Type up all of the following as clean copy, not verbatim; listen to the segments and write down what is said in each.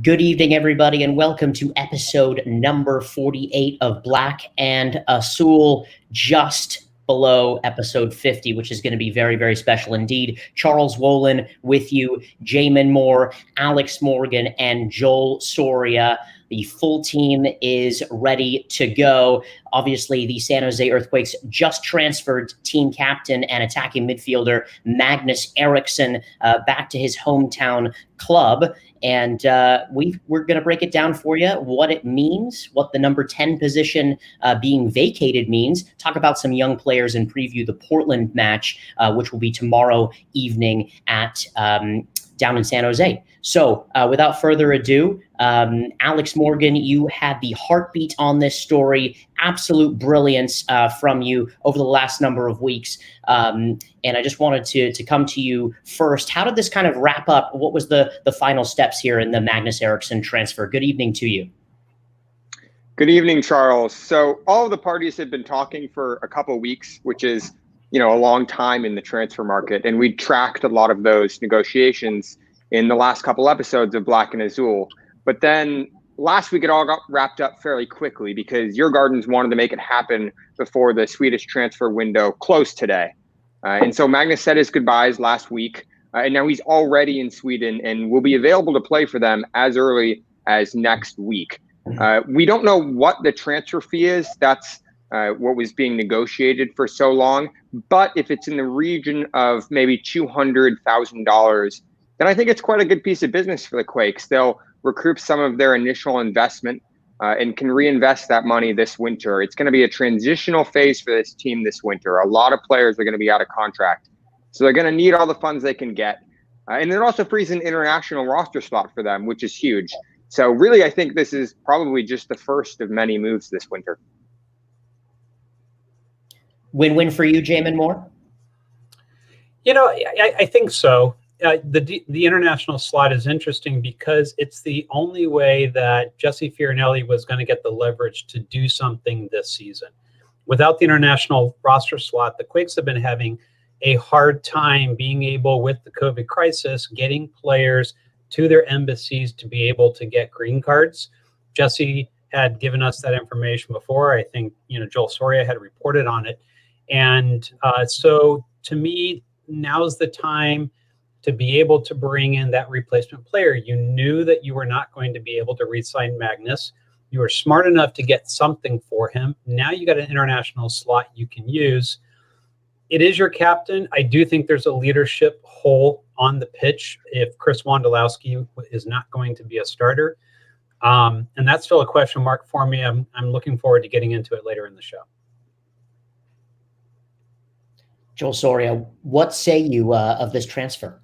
Good evening, everybody, and welcome to episode number 48 of Black and Azul, just below episode 50, which is going to be very, very special indeed. Charles Wollin with you, Jamon Moore, Alex Morgan, and Joel Soria. The full team is ready to go. Obviously, the San Jose Earthquakes just transferred team captain and attacking midfielder Magnus Eriksson back to his hometown club. And we're going to break it down for you, what it means, what the number 10 position being vacated means, talk about some young players, and preview the Portland match, which will be tomorrow evening at down in San Jose. So without further ado, Alex Morgan, you had the heartbeat on this story, absolute brilliance from you over the last number of weeks. And I just wanted to come to you first. How did this kind of wrap up? What was the final steps here in the Magnus Eriksson transfer? Good evening to you. Good evening, Charles. So all of the parties have been talking for a couple of weeks, which is, a long time in the transfer market. And we tracked a lot of those negotiations in the last couple episodes of Black and Azul. But then last week, it all got wrapped up fairly quickly because your Gardens wanted to make it happen before the Swedish transfer window closed today. And so Magnus said his goodbyes last week. And now he's already in Sweden and will be available to play for them as early as next week. We don't know what the transfer fee is. That's what was being negotiated for so long. But if it's in the region of maybe $200,000, then I think it's quite a good piece of business for the Quakes. They'll recoup some of their initial investment and can reinvest that money this winter. It's going to be a transitional phase for this team this winter. A lot of players are going to be out of contract. So they're going to need all the funds they can get. And it also frees an international roster spot for them, which is huge. So really, I think this is probably just the first of many moves this winter. Win-win for you, Jamon Moore? I think so. The international slot is interesting because it's the only way that Jesse Fierro was going to get the leverage to do something this season. Without the international roster slot, the Quakes have been having a hard time being able, with the COVID crisis, getting players to their embassies to be able to get green cards. Jesse had given us that information before. I think, Joel Soria had reported on it. And so to me, now's the time to be able to bring in that replacement player. You knew that you were not going to be able to re-sign Magnus. You were smart enough to get something for him. Now you got an international slot you can use. It is your captain. I do think there's a leadership hole on the pitch if Chris Wondolowski is not going to be a starter. And that's still a question mark for me. I'm looking forward to getting into it later in the show. Joel Soria, what say you of this transfer?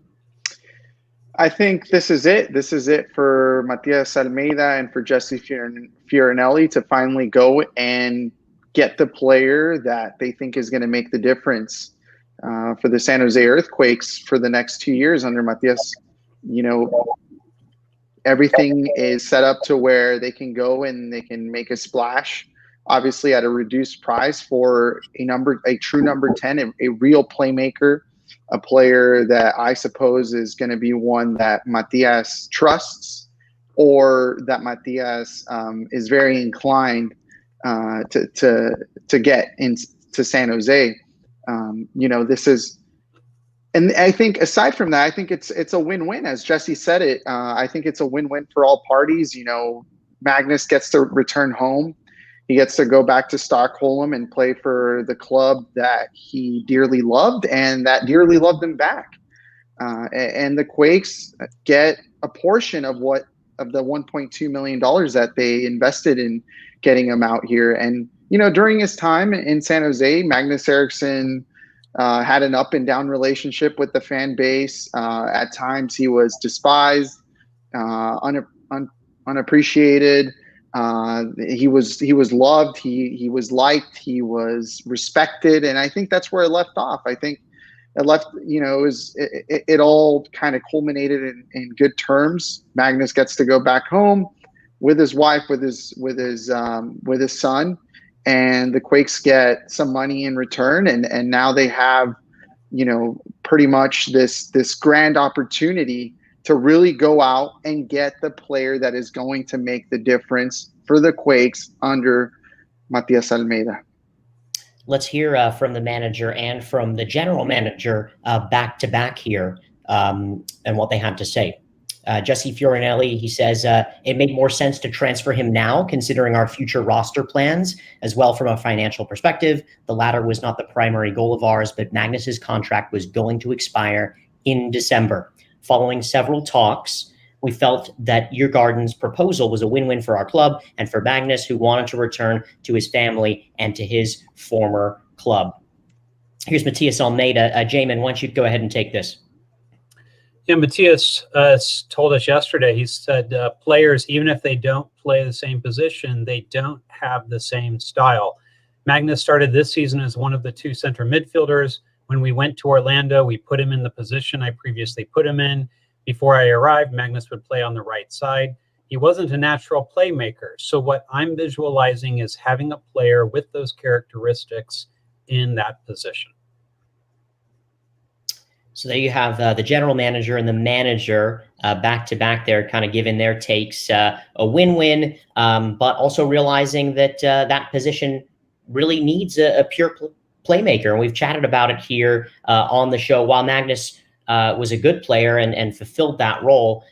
I think this is it. This is it for Matthias Almeida and for Jesse Fierro to finally go and get the player that they think is going to make the difference for the San Jose Earthquakes for the next 2 years under Matthias. Everything is set up to where they can go and they can make a splash, obviously at a reduced price for a true number 10, a real playmaker, a player that I suppose is going to be one that Matthias trusts, or that Matthias is very inclined to get into San Jose. This is, and I think aside from that, I think it's a win-win. As Jesse said it, I think it's a win-win for all parties. Magnus gets to return home. He gets to go back to Stockholm and play for the club that he dearly loved and that dearly loved him back. And the Quakes get a portion of the $1.2 million that they invested in getting him out here. And, during his time in San Jose, Magnus Eriksson had an up and down relationship with the fan base. At times he was despised, unappreciated. He was loved. He was liked. He was respected. And I think that's where it left off. I think it left, it all kind of culminated in good terms. Magnus gets to go back home with his wife, with his son, and the Quakes get some money in return. And now they have, pretty much this grand opportunity to really go out and get the player that is going to make the difference for the Quakes under Matthias Almeida. Let's hear from the manager and from the general manager back to back here and what they have to say. Jesse Fiorinelli, he says, it made more sense to transfer him now, considering our future roster plans, as well from a financial perspective. The latter was not the primary goal of ours, but Magnus's contract was going to expire in December. Following several talks, we felt that Djurgården's proposal was a win-win for our club and for Magnus, who wanted to return to his family and to his former club. Here's Matthias Almeida. Jamon, why don't you go ahead and take this? Yeah, Matthias told us yesterday, he said players, even if they don't play the same position, they don't have the same style. Magnus started this season as one of the two center midfielders. When we went to Orlando, we put him in the position I previously put him in. Before I arrived, Magnus would play on the right side. He wasn't a natural playmaker. So what I'm visualizing is having a player with those characteristics in that position. So there you have the general manager and the manager back to back there, kind of giving their takes. A win-win, but also realizing that that position really needs a pure playmaker. And we've chatted about it here on the show. While Magnus was a good player and fulfilled that role,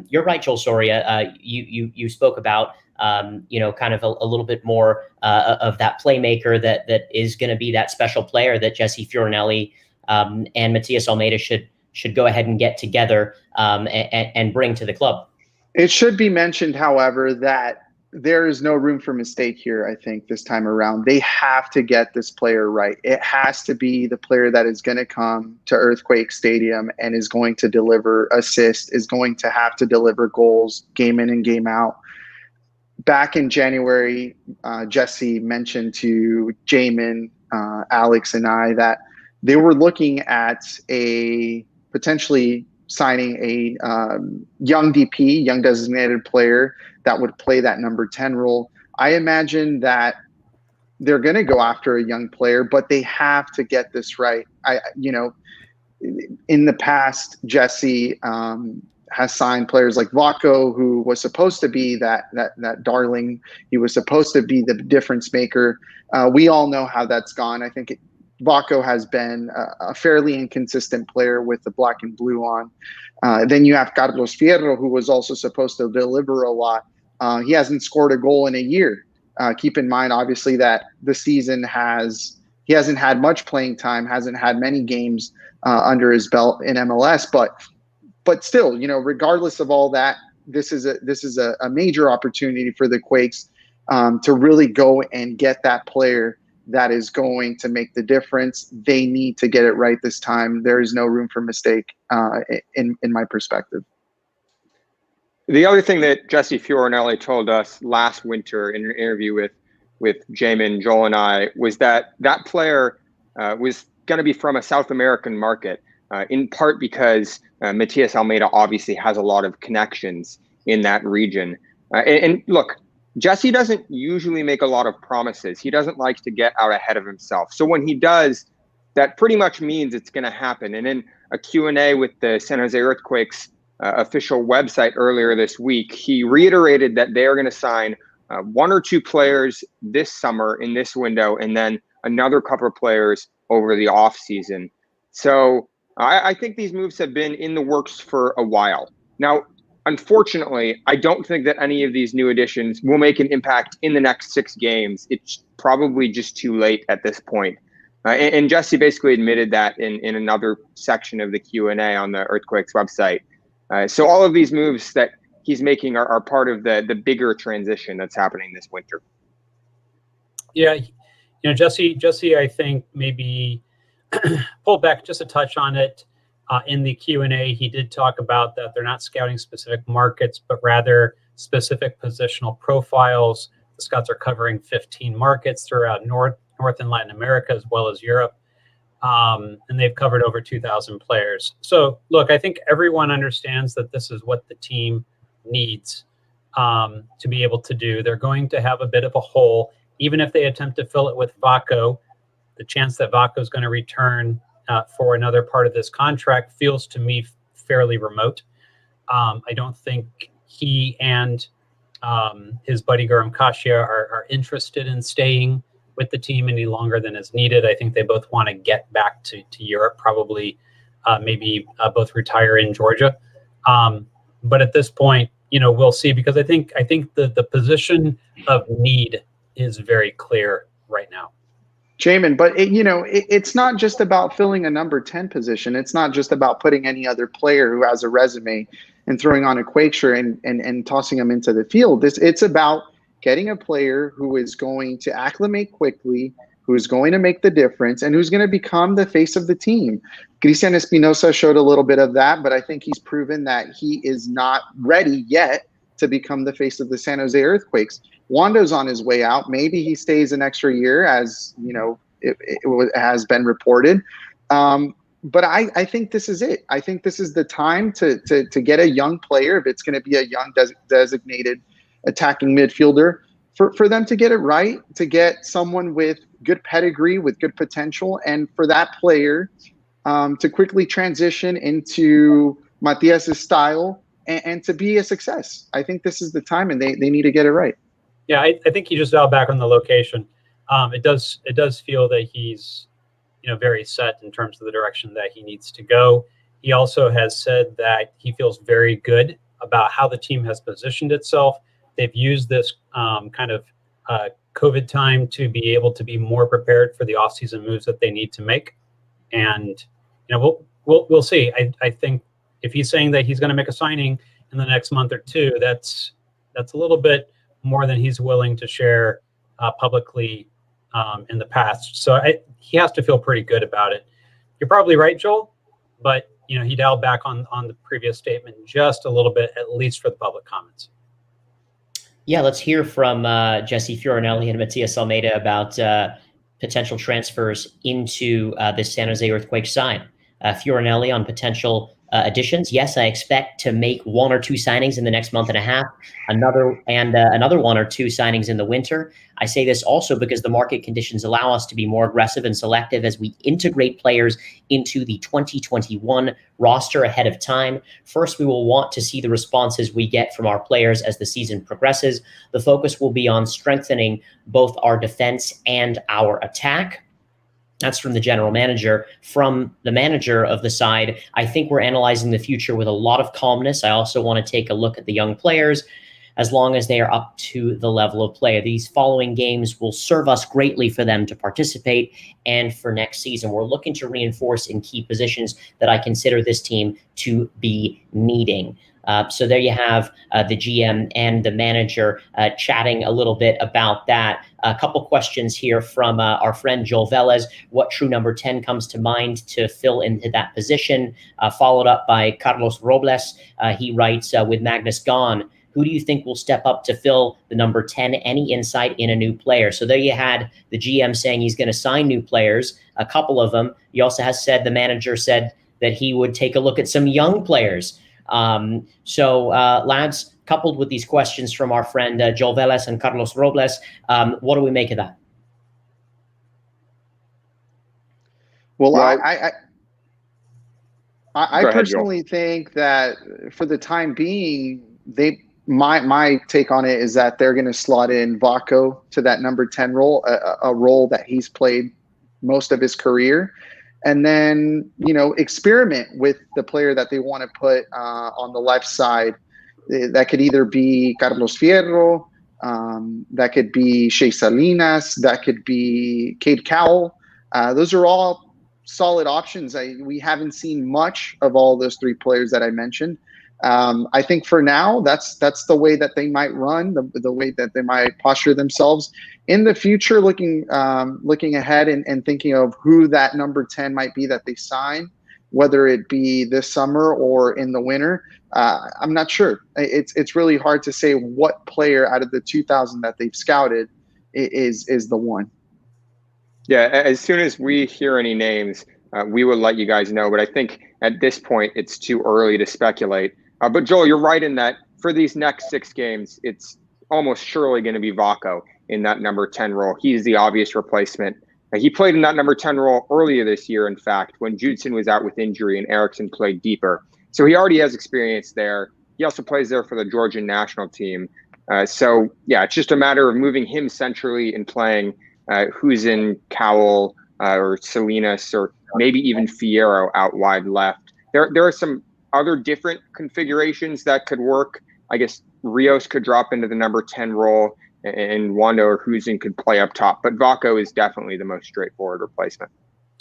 you're right, Joel Soria. You spoke about kind of a little bit more of that playmaker that is going to be that special player that Jesse Fiorinelli and Matthias Almeida should go ahead and get together and bring to the club. It should be mentioned, however, that there is no room for mistake here, I think, this time around. They have to get this player right. It has to be the player that is going to come to Earthquake Stadium and is going to deliver assists, is going to have to deliver goals game in and game out. Back in January, Jesse mentioned to Jamon, Alex, and I that they were looking at potentially signing a young DP, young designated player that would play that number 10 role. I imagine that they're going to go after a young player, but they have to get this right. In the past, Jesse has signed players like Vako, who was supposed to be that darling. He was supposed to be the difference maker. We all know how that's gone. I think Vako has been a fairly inconsistent player with the black and blue on. Then you have Carlos Fierro, who was also supposed to deliver a lot. He hasn't scored a goal in a year. Keep in mind, obviously, that the season he hasn't had much playing time, hasn't had many games under his belt in MLS. But still, regardless of all that, this is a major opportunity for the Quakes to really go and get that player that is going to make the difference. They need to get it right this time. There is no room for mistake in my perspective. The other thing that Jesse Fiorinelli told us last winter in an interview with Jamon, Joel, and I was that player was going to be from a South American market, in part because Matthias Almeida obviously has a lot of connections in that region. And look, Jesse doesn't usually make a lot of promises. He doesn't like to get out ahead of himself. So when he does, that pretty much means it's going to happen. And in a Q&A with the San Jose Earthquakes official website earlier this week, he reiterated that they are going to sign one or two players this summer in this window, and then another couple of players over the off season. So I think these moves have been in the works for a while. Now, unfortunately, I don't think that any of these new additions will make an impact in the next 6 games. It's probably just too late at this point. And Jesse basically admitted that in another section of the Q&A on the Earthquakes website. So all of these moves that he's making are part of the bigger transition that's happening this winter. Yeah, Jesse, I think maybe pull back just a touch on it. In the Q&A, he did talk about that they're not scouting specific markets, but rather specific positional profiles. The scouts are covering 15 markets throughout North and Latin America, as well as Europe. And they've covered over 2,000 players. So, look, I think everyone understands that this is what the team needs to be able to do. They're going to have a bit of a hole, even if they attempt to fill it with Vako. The chance that Vako is going to return for another part of this contract feels to me fairly remote. I don't think he and his buddy Guram Kasia are interested in staying with the team any longer than is needed. I think they both want to get back to Europe, probably maybe both retire in Georgia. But at this point, we'll see, because I think the position of need is very clear right now. Jamon, but it's not just about filling a number 10 position. It's not just about putting any other player who has a resume and throwing on a Quakes shirt and tossing them into the field. It's about getting a player who is going to acclimate quickly, who is going to make the difference, and who's going to become the face of the team. Cristian Espinosa showed a little bit of that, but I think he's proven that he is not ready yet to become the face of the San Jose Earthquakes. Wando's on his way out. Maybe he stays an extra year, as it has been reported. But I think this is it. I think this is the time to get a young player, if it's going to be a young designated attacking midfielder, for them to get it right, to get someone with good pedigree, with good potential, and for that player to quickly transition into Matthias' style and to be a success. I think this is the time, and they need to get it right. Yeah, I think you just dialed back on the location. It does feel that he's very set in terms of the direction that he needs to go. He also has said that he feels very good about how the team has positioned itself. They've used this kind of COVID time to be able to be more prepared for the offseason moves that they need to make. And we'll see. I think if he's saying that he's going to make a signing in the next month or two, that's a little bit more than he's willing to share publicly in the past. So he has to feel pretty good about it. You're probably right, Joel, but he dialed back on the previous statement just a little bit, at least for the public comments. Yeah, let's hear from Jesse Fioranelli and Matthias Almeida about potential transfers into the San Jose Earthquakes side. Fioranelli on potential additions. Yes, I expect to make one or two signings in the next month and a half, another one or two signings in the winter. I say this also because the market conditions allow us to be more aggressive and selective as we integrate players into the 2021 roster ahead of time. First, we will want to see the responses we get from our players as the season progresses. The focus will be on strengthening both our defense and our attack. That's from the general manager. From the manager of the side, I think we're analyzing the future with a lot of calmness. I also want to take a look at the young players, as long as they are up to the level of play. These following games will serve us greatly for them to participate and for next season. We're looking to reinforce in key positions that I consider this team to be needing. So there you have the GM and the manager chatting a little bit about that. A couple questions here from our friend Joel Velez. What true number 10 comes to mind to fill into that position? Followed up by Carlos Robles. He writes, with Magnus gone, who do you think will step up to fill the number 10? Any insight in a new player? So there you had the GM saying he's going to sign new players, a couple of them. He also has said, the manager said that he would take a look at some young players. Lads, coupled with these questions from our friend Joel Velez and Carlos Robles, what do we make of that? Well, I personally think that for the time being, my take on it is that they're going to slot in Vako to that number 10 role, a role that he's played most of his career. And then, experiment with the player that they want to put on the left side. That could either be Carlos Fierro, that could be Shea Salinas, that could be Cade Cowell. Those are all solid options. We haven't seen much of all those three players that I mentioned. I think for now, that's the way that they might run, the way that they might posture themselves. In the future, looking ahead and thinking of who that number 10 might be that they sign, whether it be this summer or in the winter, I'm not sure. It's really hard to say what player out of the 2,000 that they've scouted is the one. Yeah, as soon as we hear any names, we will let you guys know. But I think at this point, it's too early to speculate. But Joel, you're right in that for these next 6 games, it's almost surely going to be Vako in that number 10 role. He's the obvious replacement. He played in that number 10 role earlier this year, in fact, when Judson was out with injury and Eriksson played deeper. So he already has experience there. He also plays there for the Georgian national team. So yeah, it's just a matter of moving him centrally and playing Husin, Cowell, or Salinas, or maybe even Fierro out wide left. There are some other different configurations that could work. I guess Rios could drop into the number 10 role, and Wando or Husin could play up top. But Vako is definitely the most straightforward replacement.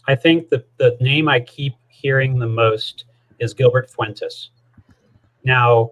I think the name I keep hearing the most is Gilbert Fuentes. Now,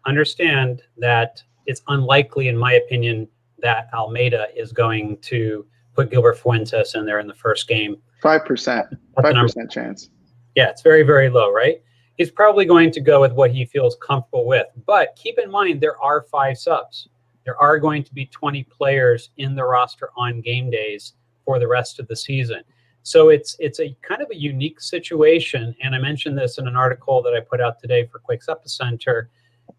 understand that it's unlikely, in my opinion, that Almeida is going to put Gilbert Fuentes in there in the first game. 5%. 5% chance. Yeah, it's very, very low, right? He's probably going to go with what he feels comfortable with. But keep in mind, there are 5 subs. There are going to be 20 players in the roster on game days for the rest of the season. So it's a kind of a unique situation. And I mentioned this in an article that I put out today for Quakes Epicenter.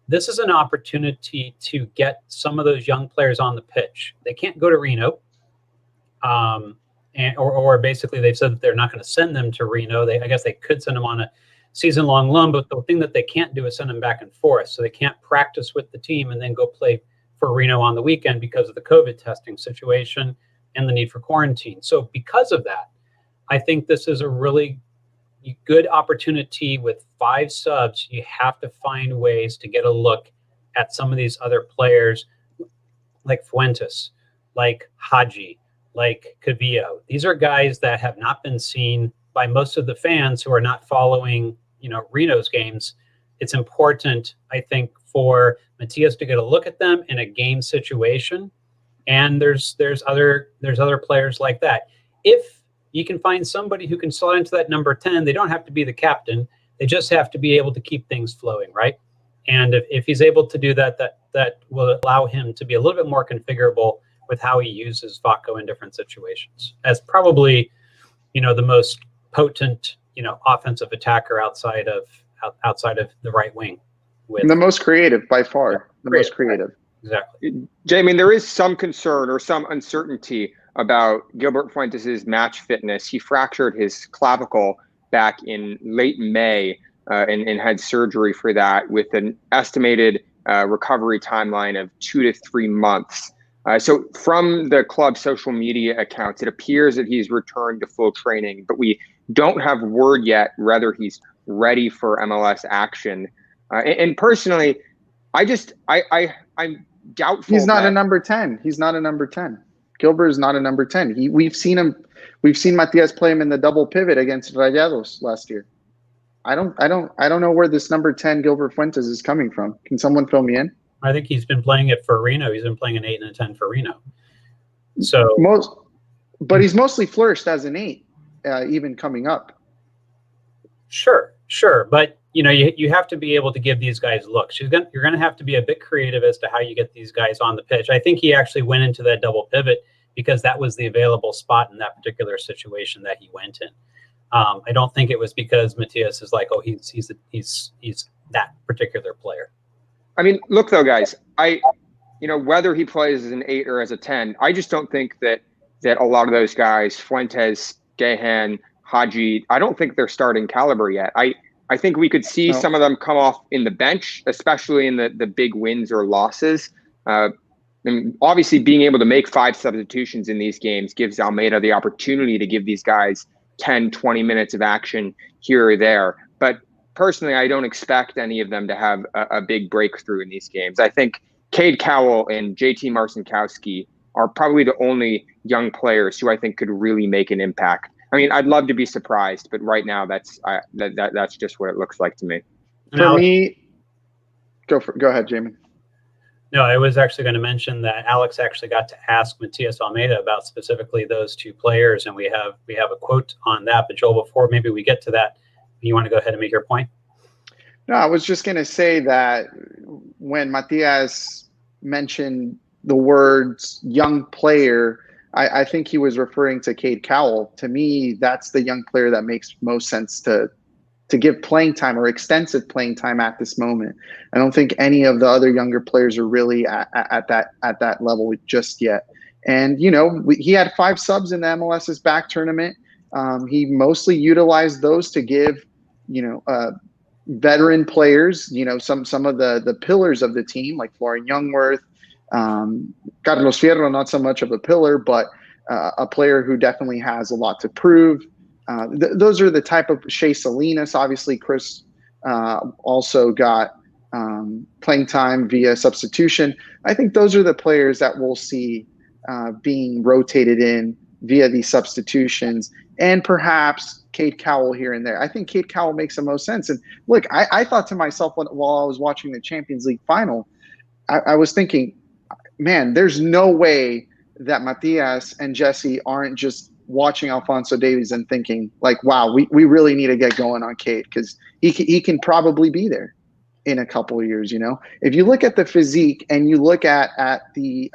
This is an opportunity to get some of those young players on the pitch. They can't go to Reno. Or basically they've said that they're not going to send them to Reno. I guess they could send them on a season-long loan, but the thing that they can't do is send them back and forth. So they can't practice with the team and then go play for Reno on the weekend because of the COVID testing situation and the need for quarantine. So because of that, I think this is a really good opportunity with 5 subs. You have to find ways to get a look at some of these other players like Fuentes, like Haji, like Cavillo. These are guys that have not been seen by most of the fans who are not following, Reno's games. It's important, I think, for Matthias to get a look at them in a game situation. And there's other players like that. If you can find somebody who can slot into that number 10, they don't have to be the captain. They just have to be able to keep things flowing, right? And if he's able to do that, that will allow him to be a little bit more configurable with how he uses Vako in different situations, as probably, the most potent, offensive attacker outside of the right wing. The most creative by far. The most creative. Exactly. Jamie, there is some concern or some uncertainty about Gilbert Fuentes' match fitness. He fractured his clavicle back in late May and had surgery for that with an estimated recovery timeline of 2 to 3 months. So from the club's social media accounts, it appears that he's returned to full training, but we don't have word yet whether he's ready for MLS action. And personally, I'm doubtful. He's not a number 10. He's not a number 10. Gilbert is not a number 10. We've seen Matthias play him in the double pivot against Rayados last year. I don't know where this number 10 Gilbert Fuentes is coming from. Can someone fill me in? I think he's been playing it for Reno. He's been playing an 8 and a 10 for Reno. So but he's mostly flourished as an 8, even coming up. Sure. But you have to be able to give these guys looks. You're going to have to be a bit creative as to how you get these guys on the pitch. I think he actually went into that double pivot because that was the available spot in that particular situation that he went in. I don't think it was because Matthias is like, oh, he's that particular player. I mean, look though, guys, whether he plays as an 8 or as a 10, I just don't think that a lot of those guys, Fuentes, Gahan, Haji, I don't think they're starting caliber yet. I think we could see some of them come off in the bench, especially in the big wins or losses. And obviously being able to make 5 substitutions in these games gives Almeida the opportunity to give these guys 10, 20 minutes of action here or there. But personally, I don't expect any of them to have a big breakthrough in these games. I think Cade Cowell and JT Marcinkowski are probably the only young players who I think could really make an impact. I mean, I'd love to be surprised, but right now that's just what it looks like to me. For me, go ahead, Jamie. No, I was actually going to mention that Alex actually got to ask Matthias Almeida about specifically those 2 players, and we have a quote on that. But Joel, before maybe we get to that, you want to go ahead and make your point? No, I was just going to say that when Matthias mentioned the words young player, I think he was referring to Cade Cowell. To me, that's the young player that makes most sense to give playing time or extensive playing time at this moment. I don't think any of the other younger players are really at that level just yet. And, he had 5 subs in the MLS's back tournament. He mostly utilized those to give, veteran players, some of the pillars of the team, like Florian Youngworth, Carlos Fierro, not so much of a pillar, but a player who definitely has a lot to prove. Those are the type of Shea Salinas. Obviously, Chris also got playing time via substitution. I think those are the players that we'll see being rotated in via these substitutions, and perhaps Cade Cowell here and there. I think Cade Cowell makes the most sense. And look, I thought to myself while I was watching the Champions League final, I was thinking, man, there's no way that Matthias and Jesse aren't just watching Alphonso Davies and thinking like, wow, we really need to get going on Cade, because he can probably be there in a couple of years. If you look at the physique and you look at the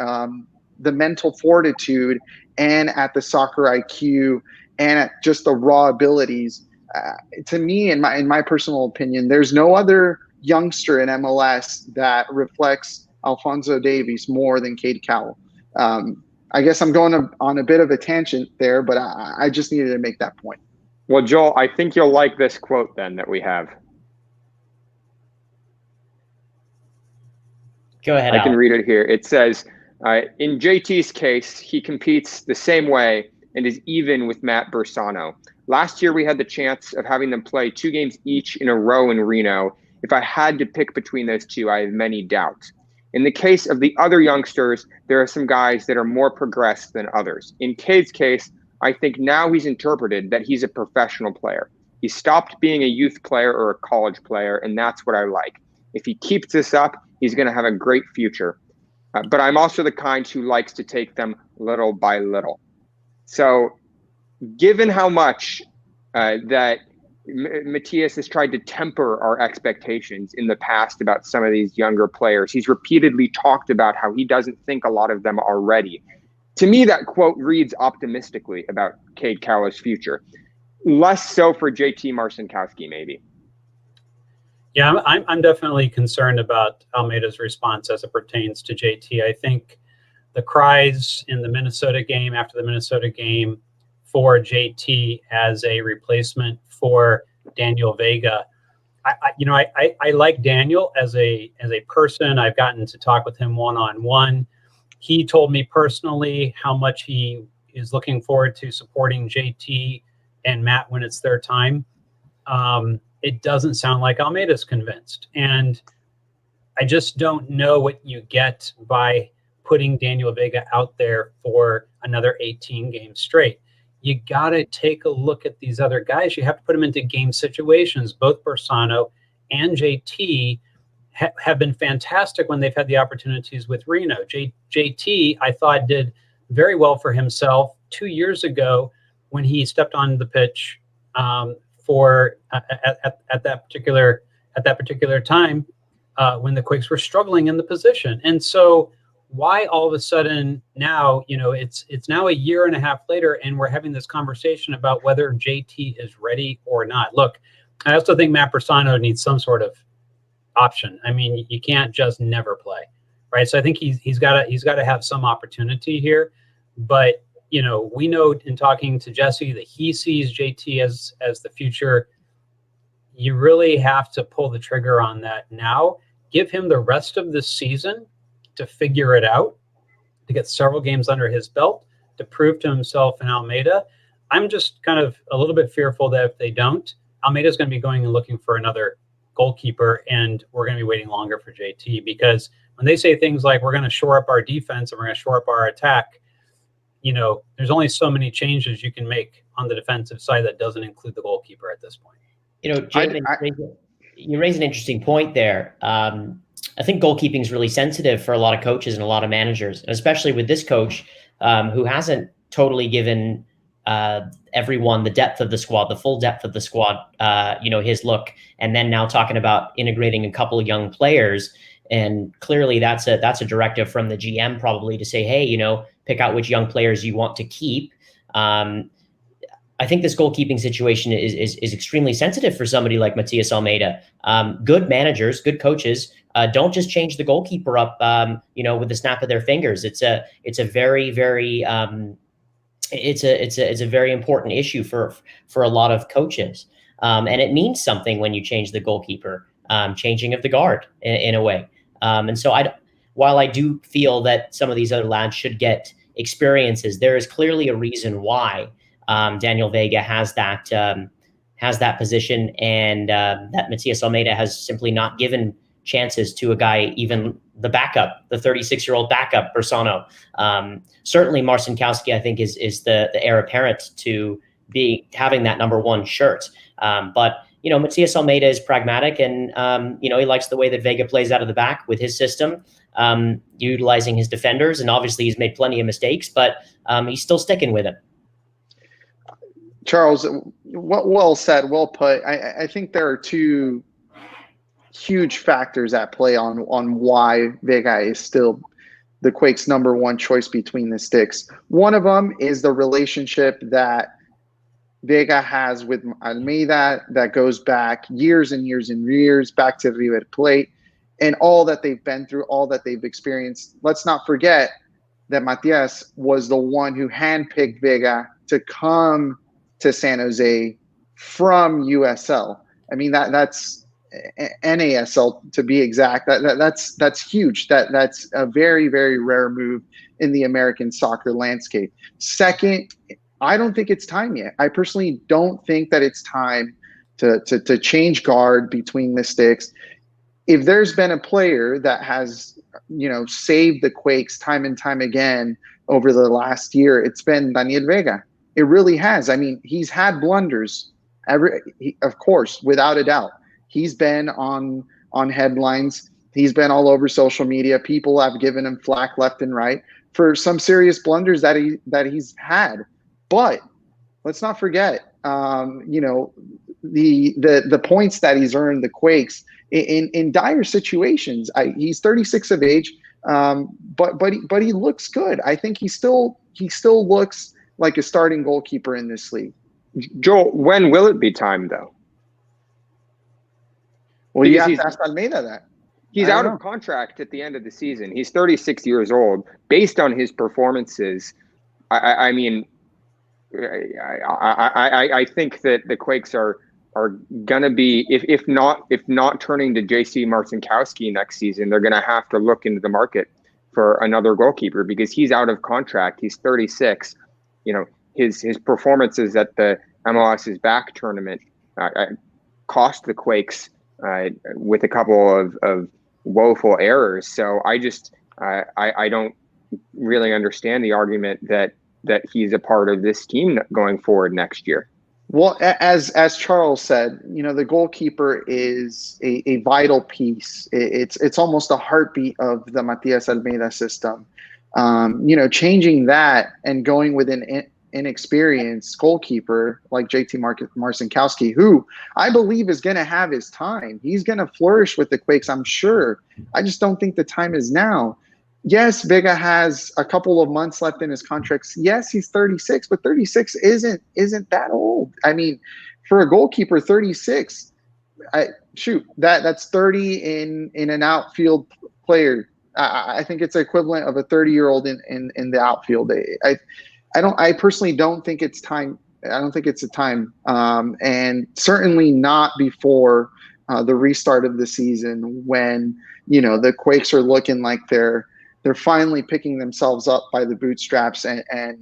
mental fortitude and at the soccer IQ and at just the raw abilities, to me, in my personal opinion, there's no other youngster in MLS that reflects Alphonso Davies more than Cade Cowell. I guess I'm going on a bit of a tangent there, but I just needed to make that point. Well, Joel, I think you'll like this quote then that we have. Go ahead. I can read it here. It says, in JT's case, he competes the same way and is even with Matt Bersano. Last year, we had the chance of having them play 2 games each in a row in Reno. If I had to pick between those two, I have many doubts. In the case of the other youngsters, there are some guys that are more progressed than others. In Cade's case, I think now he's interpreted that he's a professional player. He stopped being a youth player or a college player, and that's what I like. If he keeps this up, he's going to have a great future. But I'm also the kind who likes to take them little by little. So given how much that Matthias has tried to temper our expectations in the past about some of these younger players, he's repeatedly talked about how he doesn't think a lot of them are ready. To me, that quote reads optimistically about Cade Cowell's future. Less so for JT Marcinkowski, maybe. Yeah, I'm definitely concerned about Almeida's response as it pertains to JT. I think the cries in the Minnesota game, after the Minnesota game, for JT as a replacement for Daniel Vega. I like Daniel as a person. I've gotten to talk with him one-on-one. He told me personally how much he is looking forward to supporting JT and Matt when it's their time. It doesn't sound like Almeida's convinced. And I just don't know what you get by putting Daniel Vega out there for another 18 games straight. You got to take a look at these other guys. You have to put them into game situations. Both Bersano and JT have been fantastic when they've had the opportunities with Reno. JT, I thought, did very well for himself 2 years ago when he stepped on the pitch at that particular time when the Quakes were struggling in the position. And so why all of a sudden now, it's now a year and a half later and we're having this conversation about whether JT is ready or not. Look, I also think Matt Bersano needs some sort of option. I mean, you can't just never play, right? So I think he's got to have some opportunity here. But we know in talking to Jesse that he sees JT as the future. You really have to pull the trigger on that now. Give him the rest of this season to figure it out, to get several games under his belt, to prove to himself in Almeida. I'm just kind of a little bit fearful that if they don't, Almeida's going to be going and looking for another goalkeeper, and we're going to be waiting longer for JT, because when they say things like we're going to shore up our defense and we're going to shore up our attack, there's only so many changes you can make on the defensive side that doesn't include the goalkeeper at this point. Jamon, you raise an interesting point there. I think goalkeeping is really sensitive for a lot of coaches and a lot of managers, and especially with this coach who hasn't totally given everyone the depth of the squad, the full depth of the squad, his look, and then now talking about integrating a couple of young players. And clearly that's a directive from the GM probably to say, hey, pick out which young players you want to keep. I think this goalkeeping situation is extremely sensitive for somebody like Matthias Almeida. Good managers, good coaches don't just change the goalkeeper up, with the snap of their fingers. It's a very, very it's a very important issue for a lot of coaches. And it means something when you change the goalkeeper, changing of the guard in a way. And so while I do feel that some of these other lads should get experiences, there is clearly a reason why Daniel Vega has that position, and that Matthias Almeida has simply not given chances to a guy, even the backup, the 36-year-old backup, Bersano. Certainly Marcinkowski, I think, is the heir apparent to be having that number 1 shirt. But, Matthias Almeida is pragmatic, and, he likes the way that Vega plays out of the back with his system, utilizing his defenders. And obviously he's made plenty of mistakes, but he's still sticking with him. Charles, well said, well put. I think there are 2 huge factors at play on why Vega is still the Quakes' number 1 choice between the sticks. One of them is the relationship that Vega has with Almeida that goes back years and years and years, back to River Plate, and all that they've been through, all that they've experienced. Let's not forget that Matthias was the one who handpicked Vega to come to San Jose from USL. I mean, that's NASL to be exact. That's huge. That's a very, very rare move in the American soccer landscape. Second, I don't think it's time yet. I personally don't think that it's time to change guard between the sticks. If there's been a player that has, saved the Quakes time and time again over the last year, it's been Daniel Vega. It really has. I mean, he's had blunders, of course, without a doubt. He's been on headlines. He's been all over social media. People have given him flack left and right for some serious blunders that he's had. But let's not forget, the points that he's earned the Quakes in dire situations. He's 36 of age, but he looks good. I think he still looks like a starting goalkeeper in this league. Joel, when will it be time, though? Well, you have to ask Almeida that. He's out of contract at the end of the season. He's 36 years old. Based on his performances, I think that the Quakes are gonna be, if not turning to JC Marcinkowski next season, they're gonna have to look into the market for another goalkeeper because he's out of contract. He's 36. His performances at the MLS's back tournament cost the Quakes with a couple of woeful errors. So I don't really understand the argument that he's a part of this team going forward next year. Well, as Charles said, the goalkeeper is a vital piece. It's almost a heartbeat of the Matthias Almeida system. Changing that and going with an inexperienced goalkeeper like JT Marcinkowski, who I believe is going to have his time. He's going to flourish with the Quakes, I'm sure. I just don't think the time is now. Yes, Vega has a couple of months left in his contracts. Yes, he's 36, but 36 isn't that old. I mean, for a goalkeeper, 36, that's 30 in an outfield player. I think it's equivalent of a 30-year-old in the outfield. I personally don't think it's time. I don't think it's a time, and certainly not before the restart of the season when the Quakes are looking like they're finally picking themselves up by the bootstraps and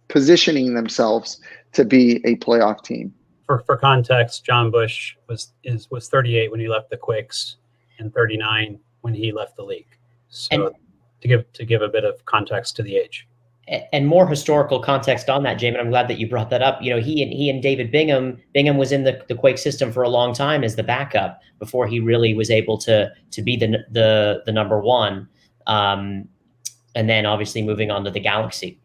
positioning themselves to be a playoff team. For context, John Bush was 38 when he left the Quakes and 39 when he left the league. So to give a bit of context to the age. And more historical context on that, Jamon, I'm glad that you brought that up. He and David Bingham was in the Quake system for a long time as the backup before he really was able to be the number 1. And then obviously moving on to the Galaxy.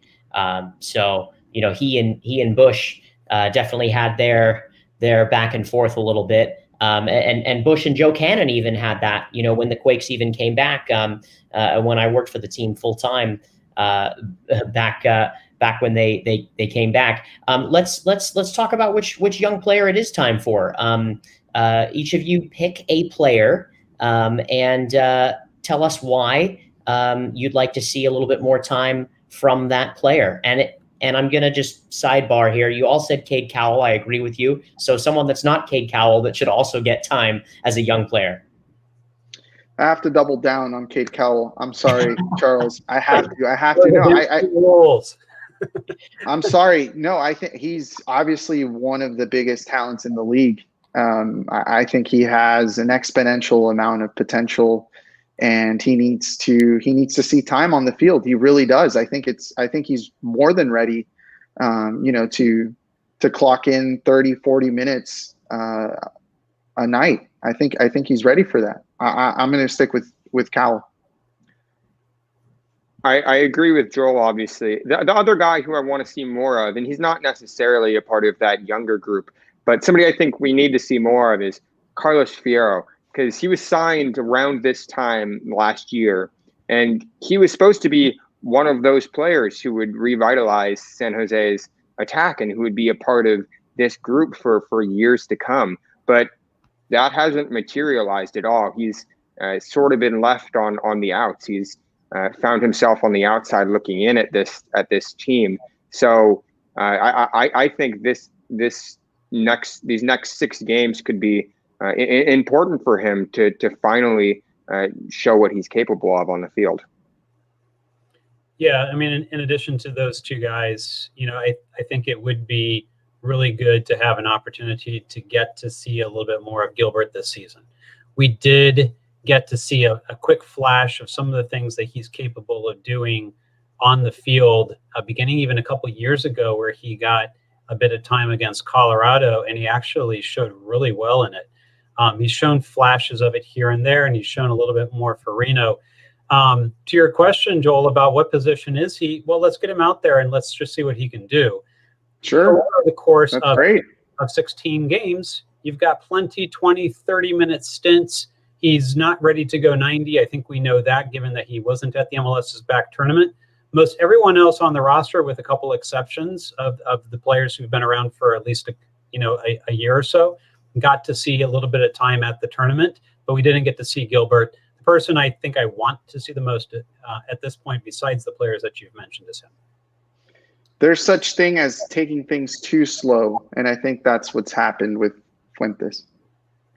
So he and Bush definitely had their back and forth a little bit. And Bush and Joe Cannon even had that, when the Quakes even came back, when I worked for the team full time, back when they came back. Let's talk about which young player it is time for. Each of you pick a player, and tell us why you'd like to see a little bit more time from that player. And And I'm going to just sidebar here. You all said Cade Cowell. I agree with you. So someone that's not Cade Cowell that should also get time as a young player. I have to double down on Cade Cowell. I'm sorry, Charles. I have to. No, I'm sorry. No, I think he's obviously one of the biggest talents in the league. I think he has an exponential amount of potential, and he needs to see time on the field. He really does. I think he's more than ready, to clock in 30, 40 minutes a night. I think he's ready for that. I'm going to stick with Cowell. I agree with Joel, obviously. The other guy who I want to see more of, and he's not necessarily a part of that younger group, but somebody I think we need to see more of is Carlos Fierro, because he was signed around this time last year, and he was supposed to be one of those players who would revitalize San Jose's attack and who would be a part of this group for years to come. But that hasn't materialized at all. He's sort of been left on the outs. He's found himself on the outside looking in at this team. So I think these next 6 games could be important for him to finally show what he's capable of on the field. Yeah, I mean, in addition to those two guys, I think it would be really good to have an opportunity to get to see a little bit more of Gilbert this season. We did get to see a quick flash of some of the things that he's capable of doing on the field, beginning even a couple of years ago, where he got a bit of time against Colorado, and he actually showed really well in it. He's shown flashes of it here and there, and he's shown a little bit more for Reno. To your question, Joel, about what position is he? Well, let's get him out there and let's just see what he can do. Sure. Over the course of 16 games, you've got plenty 20, 30-minute stints. He's not ready to go 90. I think we know that, given that he wasn't at the MLS's back tournament. Most everyone else on the roster, with a couple exceptions of the players who've been around for at least a year or so, got to see a little bit of time at the tournament, but we didn't get to see Gilbert. The person I think I want to see the most at this point, besides the players that you've mentioned, is him. There's such thing as taking things too slow, and I think that's what's happened with Fuentes.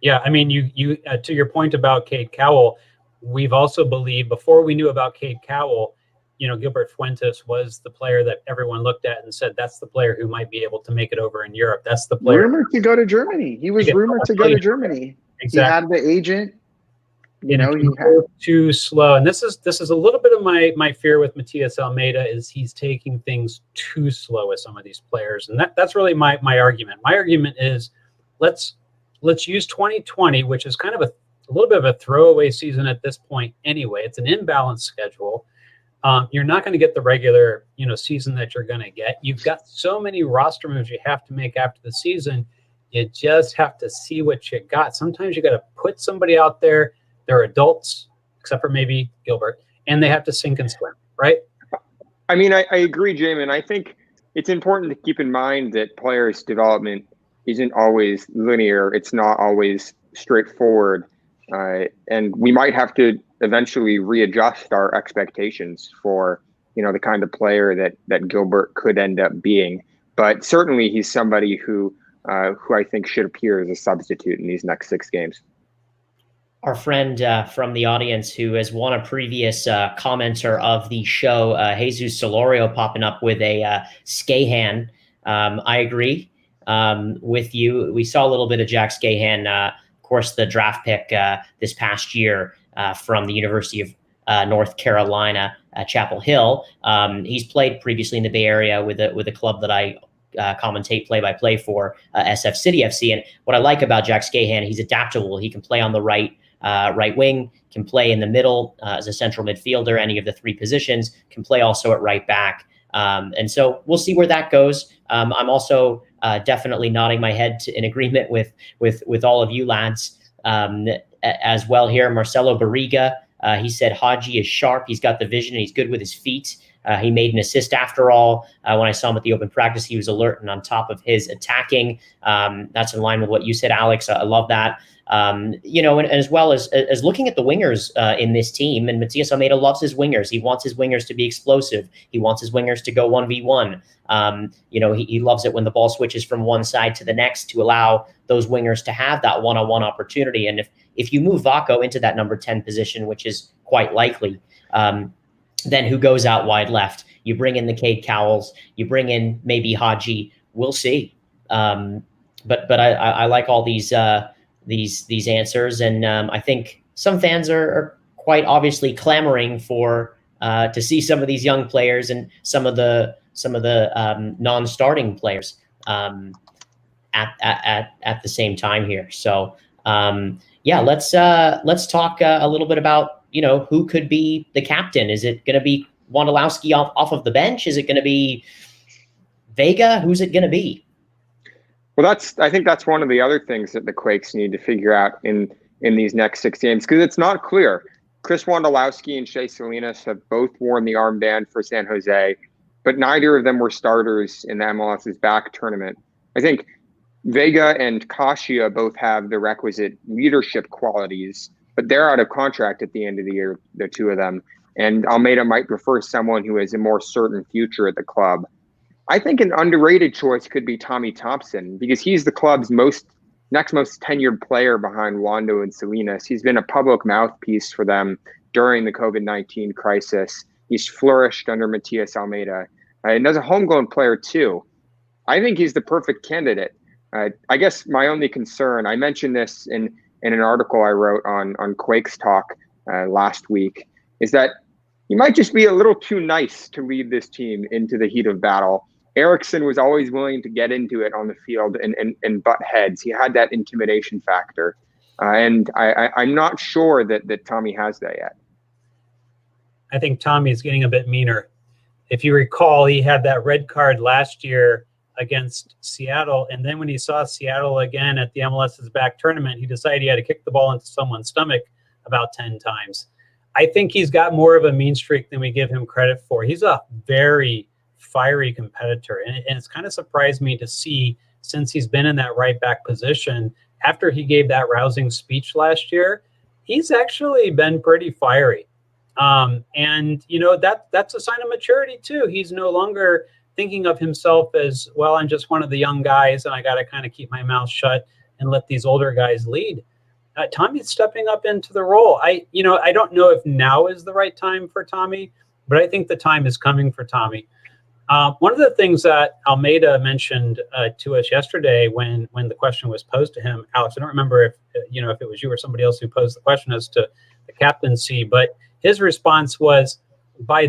Yeah, I mean, you to your point about Cade Cowell, we've also believed, before we knew about Cade Cowell, Gilbert Fuentes was the player that everyone looked at and said, that's the player who might be able to make it over in Europe. That's the player. Rumored to go to Germany. He was rumored to go to Germany. Exactly. He had the agent. He had too slow. And this is a little bit of my fear with Matthias Almeida, is he's taking things too slow with some of these players. And that's really my argument. My argument is let's use 2020, which is kind of a little bit of a throwaway season at this point anyway. It's an imbalanced schedule. You're not going to get the regular, season that you're going to get. You've got so many roster moves you have to make after the season. You just have to see what you got. Sometimes you got to put somebody out there. They're adults, except for maybe Gilbert, and they have to sink and swim, right? I mean, I agree, Jamon. I think it's important to keep in mind that players' development isn't always linear. It's not always straightforward. And we might have to eventually readjust our expectations for, the kind of player that Gilbert could end up being. But certainly he's somebody who I think should appear as a substitute in these next 6 games. Our friend from the audience, who has won a previous commenter of the show, Jesus Solorio, popping up with a Skahan. I agree with you. We saw a little bit of Jack Skahan, of course, the draft pick this past year from the University of North Carolina, Chapel Hill. He's played previously in the Bay Area with a club that I commentate play-by-play for, SF City FC. And what I like about Jack Skahan, he's adaptable. He can play on the right wing, can play in the middle as a central midfielder, any of the 3 positions, can play also at right back. And so we'll see where that goes. I'm also definitely nodding my head in agreement with all of you lads as well here. Marcelo Barriga, he said Haji is sharp. He's got the vision and he's good with his feet. He made an assist after all. When I saw him at the open practice, he was alert and on top of his attacking. That's in line with what you said, Alex. I love that. You know, and as well as looking at the wingers in this team, and Matthias Almeida loves his wingers. He wants his wingers to be explosive. He wants his wingers to go 1v1. You know, he loves it when the ball switches from one side to the next to allow those wingers to have that one-on-one opportunity. And if you move Vako into that number 10 position, which is quite likely, then who goes out wide left? You bring in the Cade Cowles, you bring in maybe Haji. We'll see. But I like all these answers, and I think some fans are quite obviously clamoring for to see some of these young players and some of the non-starting players at the same time here. So yeah, let's talk a little bit about, you know, who could be the captain. Is it going to be Wondolowski off of the bench? Is it going to be Vega? Who's it going to be? Well, I think that's one of the other things that the Quakes need to figure out in these next 6 games, because it's not clear. Chris Wondolowski and Shea Salinas have both worn the armband for San Jose, but neither of them were starters in the MLS's back tournament. I think Vega and Kasia both have the requisite leadership qualities, but they're out of contract at the end of the year, the two of them. And Almeida might prefer someone who has a more certain future at the club. I think an underrated choice could be Tommy Thompson, because he's the club's next most tenured player behind Wondo and Salinas. He's been a public mouthpiece for them during the COVID-19 crisis. He's flourished under Matthias Almeida. And as a homegrown player too, I think he's the perfect candidate. I guess my only concern, I mentioned this in an article I wrote on Quakes Talk last week, is that he might just be a little too nice to lead this team into the heat of battle. Eriksson was always willing to get into it on the field and butt heads. He had that intimidation factor. And I'm not sure that Tommy has that yet. I think Tommy's getting a bit meaner. If you recall, he had that red card last year against Seattle. And then when he saw Seattle again at the MLS's back tournament, he decided he had to kick the ball into someone's stomach about 10 times. I think he's got more of a mean streak than we give him credit for. He's a very fiery competitor. And it's kind of surprised me to see, since he's been in that right back position, after he gave that rousing speech last year, he's actually been pretty fiery. And, you know, that's a sign of maturity too. He's no longer thinking of himself as, well, I'm just one of the young guys and I got to kind of keep my mouth shut and let these older guys lead. Tommy's stepping up into the role. I don't know if now is the right time for Tommy, but I think the time is coming for Tommy. One of the things that Almeida mentioned to us yesterday when the question was posed to him, Alex, I don't remember if it was you or somebody else who posed the question as to the captaincy, but his response was, by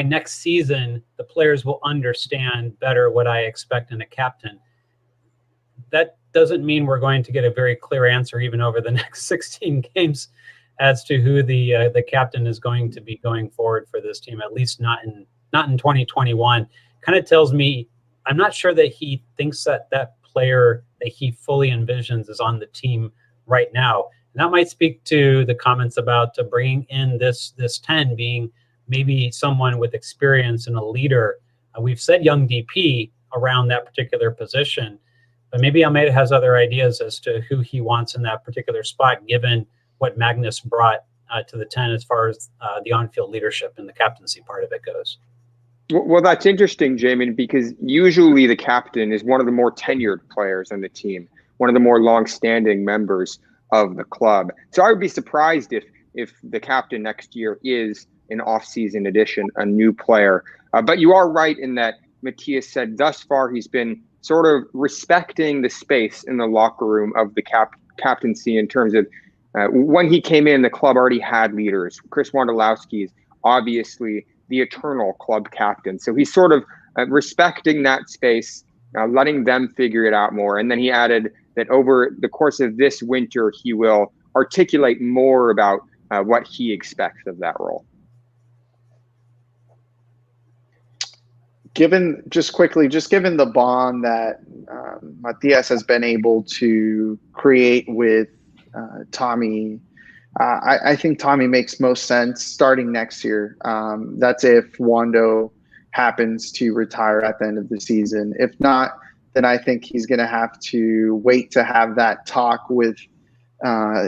next season, the players will understand better what I expect in a captain. That doesn't mean we're going to get a very clear answer even over the next 16 games as to who the captain is going to be going forward for this team, at least not in 2021. Kind of tells me, I'm not sure that he thinks that player that he fully envisions is on the team right now. And that might speak to the comments about bringing in this 10 being maybe someone with experience and a leader. We've said young DP around that particular position, but maybe Almeida has other ideas as to who he wants in that particular spot, given what Magnus brought to the 10 as far as the on-field leadership and the captaincy part of it goes. Well, that's interesting, Jamon, because usually the captain is one of the more tenured players on the team, one of the more long-standing members of the club. So I would be surprised if the captain next year is an off-season addition, a new player. But you are right in that Matthias said thus far he's been sort of respecting the space in the locker room of the captaincy in terms of when he came in, the club already had leaders. Chris Wondolowski is obviously the eternal club captain. So he's sort of respecting that space, letting them figure it out more. And then he added that over the course of this winter, he will articulate more about what he expects of that role. Given the bond that Matthias has been able to create with Tommy, I think Tommy makes most sense starting next year. That's if Wando happens to retire at the end of the season. If not, then I think he's going to have to wait to have that talk with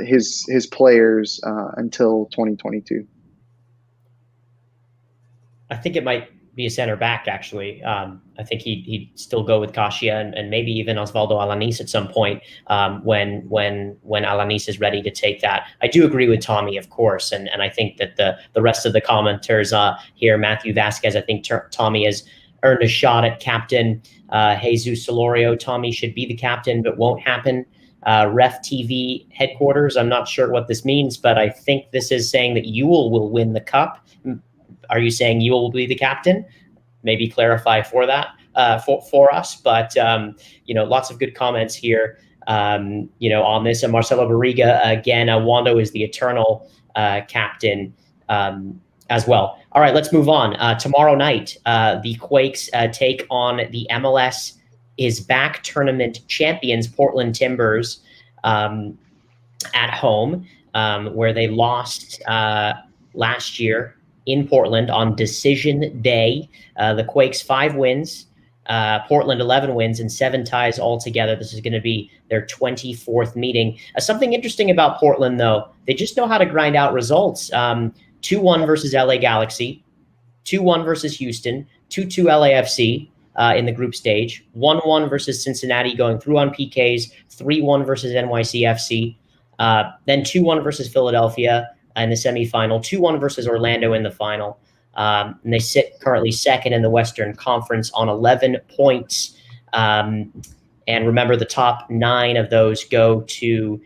his players until 2022. I think it might be a center back, actually. I think he'd still go with Kasia and maybe even Osvaldo Alanis at some point when Alanis is ready to take that. I do agree with Tommy, of course, and I think that the rest of the commenters here, Matthew Vasquez, I think Tommy has earned a shot at captain. Jesus Solorio, Tommy should be the captain, but won't happen. Ref TV headquarters, I'm not sure what this means, but I think this is saying that Ewell will win the cup. Are you saying Ewell will be the captain? Maybe clarify for that for us. But lots of good comments here. On this. And Marcelo Barriga again. Wando is the eternal captain as well. All right, let's move on. Tomorrow night, the Quakes take on the MLS is back tournament champions Portland Timbers at home, where they lost last year in Portland on decision day. The Quakes 5 wins, Portland 11 wins, and 7 ties altogether. This is going to be their 24th meeting. Something interesting about Portland, though, they just know how to grind out results. 2-1 versus LA Galaxy, 2-1 versus Houston, 2-2 LAFC in the group stage, 1-1 versus Cincinnati going through on PKs, 3-1 versus NYCFC, then 2-1 versus Philadelphia in the semifinal, 2-1 versus Orlando in the final. And they sit currently second in the Western Conference on 11 points. And remember, the top 9 of those go to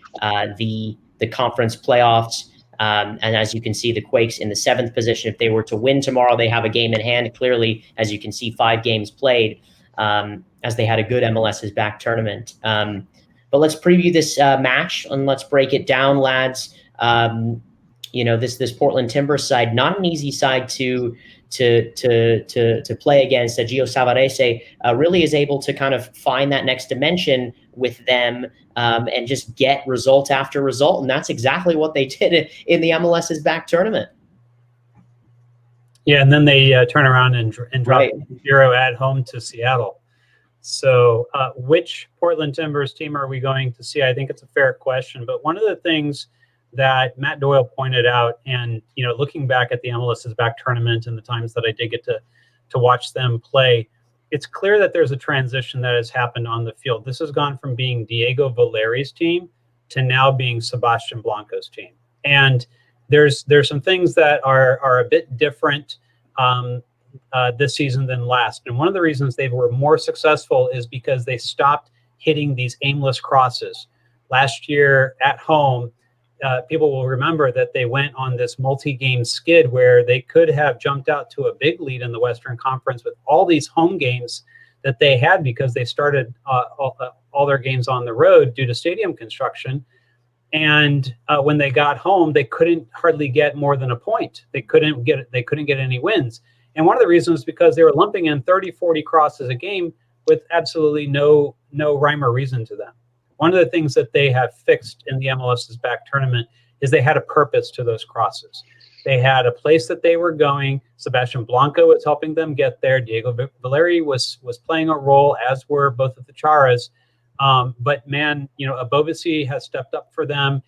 the conference playoffs. And as you can see, the Quakes in the 7th position. If they were to win tomorrow, they have a game in hand. Clearly, as you can see, 5 games played, as they had a good MLS's back tournament. But let's preview this match and let's break it down, lads. This Portland Timbers side, not an easy side to play against. Gio Savarese really is able to kind of find that next dimension with them and just get result after result, and that's exactly what they did in the MLS's back tournament. Yeah, and then they turn around and drop Fierro at home to Seattle. So which Portland Timbers team are we going to see? I think it's a fair question, but one of the things that Matt Doyle pointed out, and looking back at the MLS's back tournament and the times that I did get to watch them play, it's clear that there's a transition that has happened on the field. This has gone from being Diego Valeri's team to now being Sebastian Blanco's team, and there's some things that are a bit different this season than last. And one of the reasons they were more successful is because they stopped hitting these aimless crosses. Last year at home, people will remember that they went on this multi-game skid where they could have jumped out to a big lead in the Western Conference with all these home games that they had because they started all their games on the road due to stadium construction. And when they got home, they couldn't hardly get more than a point. They couldn't get any wins. And one of the reasons is because they were lumping in 30, 40 crosses a game with absolutely no rhyme or reason to them. One of the things that they have fixed in the MLS's back tournament is they had a purpose to those crosses. They had a place that they were going. Sebastian Blanco was helping them get there. Diego Valeri was playing a role, as were both of the Charas. But man, Abovisi has stepped up for them.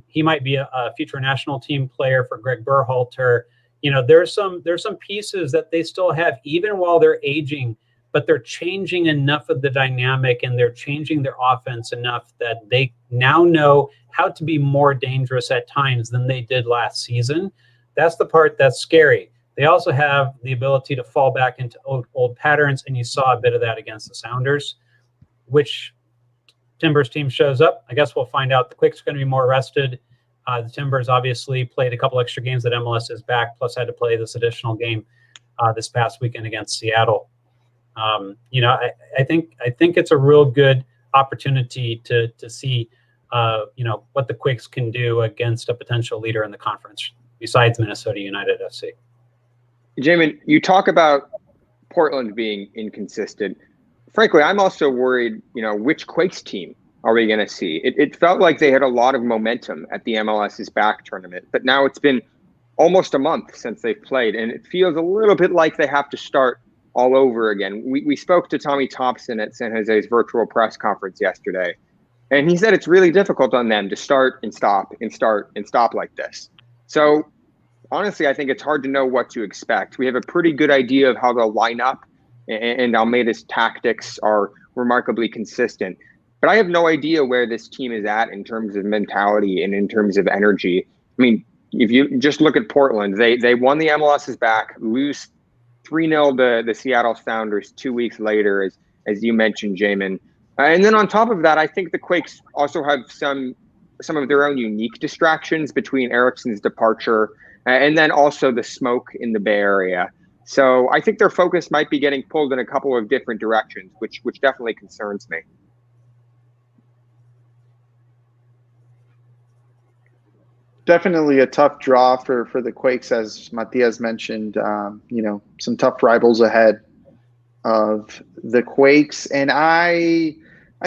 He might be a future national team player for Greg Berhalter. There's some pieces that they still have, even while they're aging, but they're changing enough of the dynamic and they're changing their offense enough that they now know how to be more dangerous at times than they did last season. That's the part that's scary. They also have the ability to fall back into old patterns, and you saw a bit of that against the Sounders. Which Timbers team shows up? I guess we'll find out. The Quakes are going to be more rested. The Timbers obviously played a couple extra games that MLS is back, plus had to play this additional game this past weekend against Seattle. I think it's a real good opportunity to see, what the Quakes can do against a potential leader in the conference besides Minnesota United FC. Jamon, you talk about Portland being inconsistent. Frankly, I'm also worried, which Quakes team are we going to see? It felt like they had a lot of momentum at the MLS's back tournament, but now it's been almost a month since they've played, and it feels a little bit like they have to start all over again. We spoke to Tommy Thompson at San Jose's virtual press conference yesterday, and he said it's really difficult on them to start and stop and start and stop like this. So honestly, I think it's hard to know what to expect. We have a pretty good idea of how they'll line up, and Almeida's tactics are remarkably consistent. But I have no idea where this team is at in terms of mentality and in terms of energy. I mean, if you just look at Portland, they won the MLS's back, lose 3-0 the Seattle Sounders 2 weeks later, as you mentioned, Jamon. And then on top of that, I think the Quakes also have some of their own unique distractions between Eriksson's departure and then also the smoke in the Bay Area. So I think their focus might be getting pulled in a couple of different directions, which definitely concerns me. Definitely a tough draw for the Quakes, as Matthias mentioned. Some tough rivals ahead of the Quakes, and I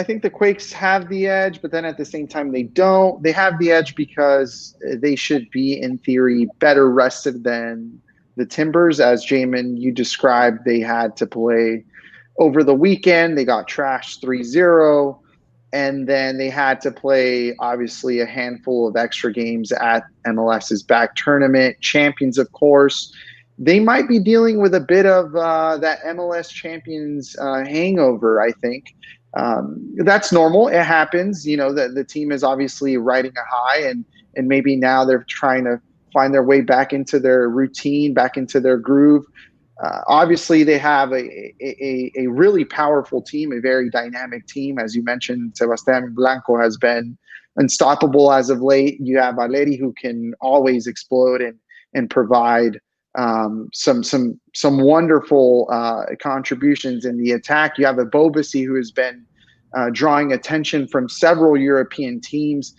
think the Quakes have the edge, but then at the same time they don't. They have the edge because they should be, in theory, better rested than the Timbers. As Jamon, you described, they had to play over the weekend. They got trashed 3-0. And then they had to play, obviously, a handful of extra games at MLS's back tournament. Champions, of course. They might be dealing with a bit of that MLS champions hangover, I think. That's normal. It happens. The team is obviously riding a high, and maybe now they're trying to find their way back into their routine, back into their groove. Obviously, they have a really powerful team, a very dynamic team. As you mentioned, Sebastián Blanco has been unstoppable as of late. You have Valeri, who can always explode and provide some wonderful contributions in the attack. You have a Bobasi, who has been drawing attention from several European teams.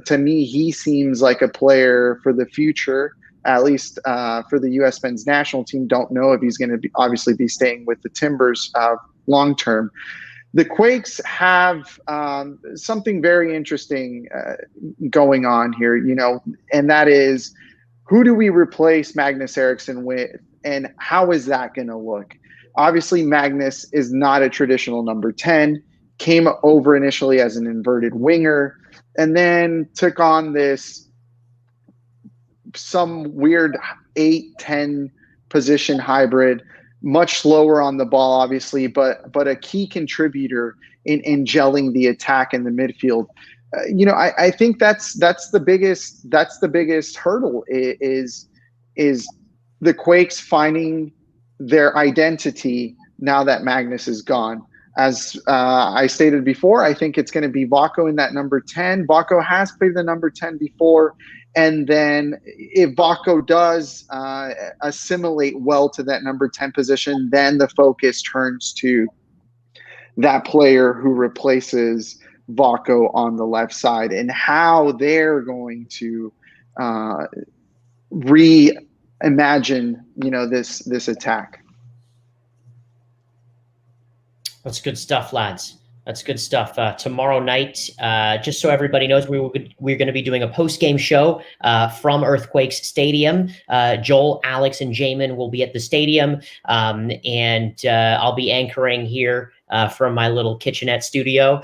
To me, he seems like a player for the future. At least for the U.S. men's national team. Don't know if he's going to be staying with the Timbers long term. The Quakes have something very interesting going on here, and that is, who do we replace Magnus Eriksson with, and how is that going to look? Obviously, Magnus is not a traditional number 10, came over initially as an inverted winger, and then took on some weird 8-10 position hybrid, much slower on the ball, obviously, but a key contributor in gelling the attack in the midfield. I think that's the biggest hurdle is the Quakes finding their identity now that Magnus is gone. As I stated before, I think it's going to be Vako in that number 10. Vako has played the number 10 before. And then if Vako does assimilate well to that number 10 position, then the focus turns to that player who replaces Vako on the left side and how they're going to reimagine, this attack. That's good stuff, lads. That's good stuff. Tomorrow night, just so everybody knows, we're going to be doing a post-game show from Earthquakes Stadium. Joel, Alex, and Jamon will be at the stadium, and I'll be anchoring here from my little kitchenette studio.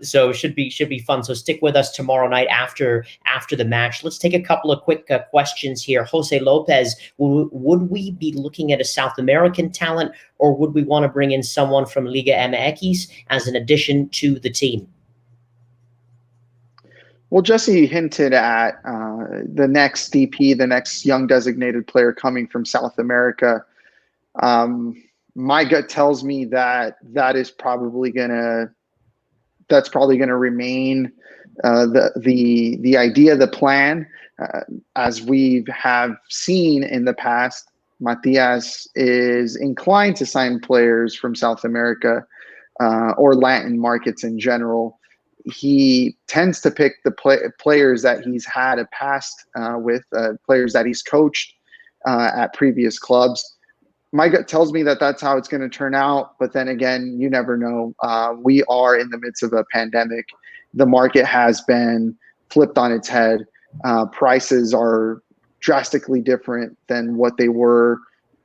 So it should be fun. So stick with us tomorrow night after the match. Let's take a couple of quick questions here. Jose Lopez, would we be looking at a South American talent, or would we want to bring in someone from Liga MX as an addition to the team? Well, Jesse hinted at the next DP, the next young designated player coming from South America. My gut tells me that is probably gonna remain the idea, the plan. As we have seen in the past, Matthias is inclined to sign players from South America or Latin markets in general. He tends to pick the players that he's had a past with, players that he's coached at previous clubs. my gut tells me that that's how it's going to turn out. But then again, you never know. We are in the midst of a pandemic. The market has been flipped on its head. Prices are drastically different than what they were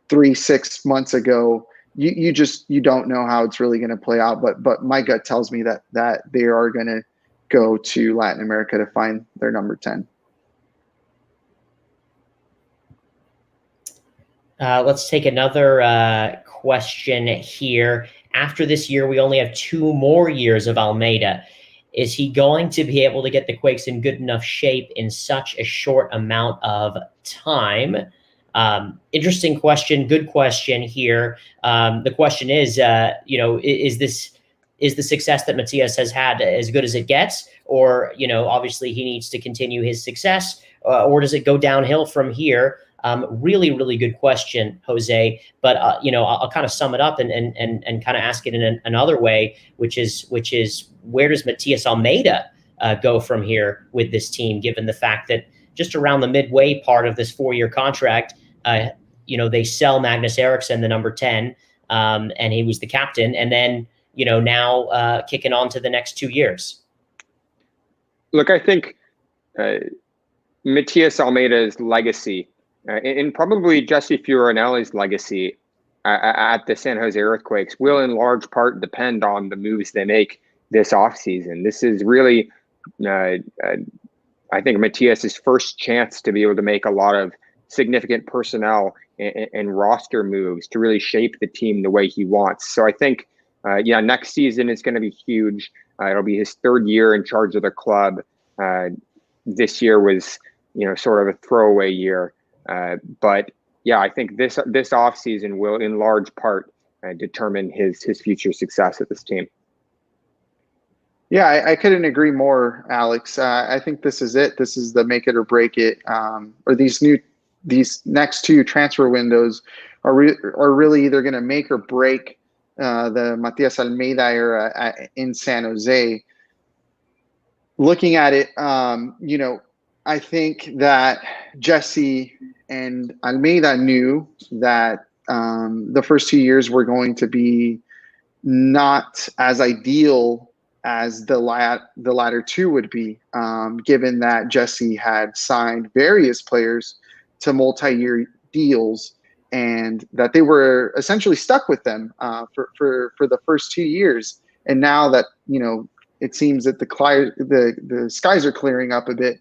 3-6 months ago. You don't know how it's really going to play out. But my gut tells me that they are going to go to Latin America to find their number 10. Let's take another question here. After this year, we only have 2 more years of Almeida. Is he going to be able to get the Quakes in good enough shape in such a short amount of time? Interesting question. Good question here. The question is, is the success that Matthias has had as good as it gets? Or, obviously he needs to continue his success, or does it go downhill from here? Really, really good question, Jose. But I'll kind of sum it up and kind of ask it in another way, which is where does Matthias Almeida go from here with this team, given the fact that just around the midway part of this 4-year contract, they sell Magnus Eriksson, the number 10, and he was the captain, and then now kicking on to the next 2 years. Look, I think Matthias Almeida's legacy, and probably Jesse Fierro's legacy at the San Jose Earthquakes, will in large part depend on the moves they make this offseason. This is really, I think, Matthias's first chance to be able to make a lot of significant personnel and roster moves to really shape the team the way he wants. So I think, next season is going to be huge. It'll be his 3rd year in charge of the club. This year was, sort of a throwaway year. But yeah, I think this offseason will in large part determine his future success at this team. Yeah, I couldn't agree more, Alex. I think this is it. This is the make it or break it. Or these next 2 transfer windows are really either going to make or break the Matthias Almeida era in San Jose. Looking at it, I think that Jesse and Almeida knew that the first 2 years were going to be not as ideal as the latter 2 would be, given that Jesse had signed various players to multi-year deals and that they were essentially stuck with them for the first 2 years. And now that, it seems that the skies are clearing up a bit,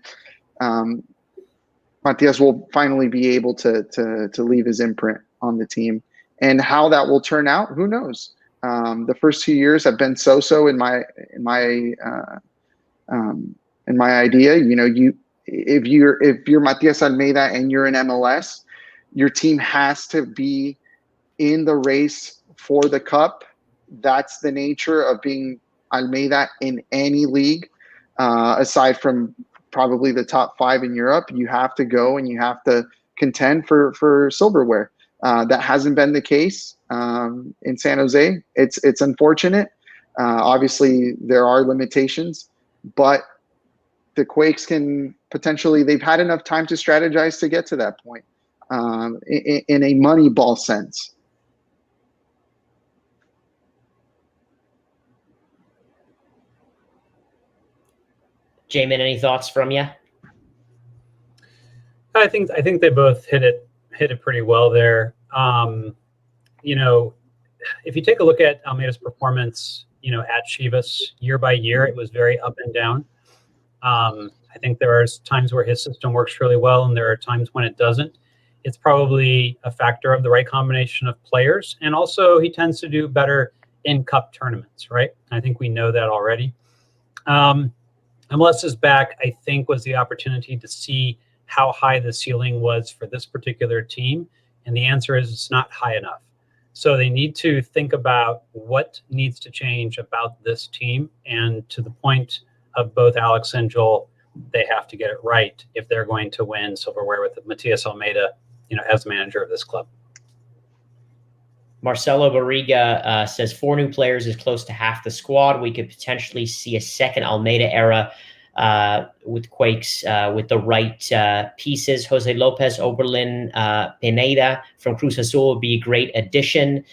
Matthias will finally be able to leave his imprint on the team. And how that will turn out, who knows? The first 2 years have been so in my idea. If you're Matthias Almeida and you're in MLS, your team has to be in the race for the cup. That's the nature of being Almeida in any league, aside from probably the top 5 in Europe. You have to go and you have to contend for silverware. That hasn't been the case in San Jose. It's unfortunate. Obviously, there are limitations, but the Quakes can potentially, they've had enough time to strategize to get to that point in a money ball sense. Jamon, any thoughts from you? I think they both hit it pretty well there. If you take a look at Almeida's performance, at Chivas year by year, it was very up and down. I think there are times where his system works really well, and there are times when it doesn't. It's probably a factor of the right combination of players, and also he tends to do better in cup tournaments, right? I think we know that already. MLS is back, I think, was the opportunity to see how high the ceiling was for this particular team, and the answer is it's not high enough. So they need to think about what needs to change about this team, and to the point of both Alex and Joel, they have to get it right if they're going to win silverware with Matthias Almeida, as manager of this club. Marcelo Barriga says 4 new players is close to half the squad. We could potentially see a second Almeida era with Quakes with the right pieces. Jose Lopez, Oberlin, Pineda from Cruz Azul would be a great addition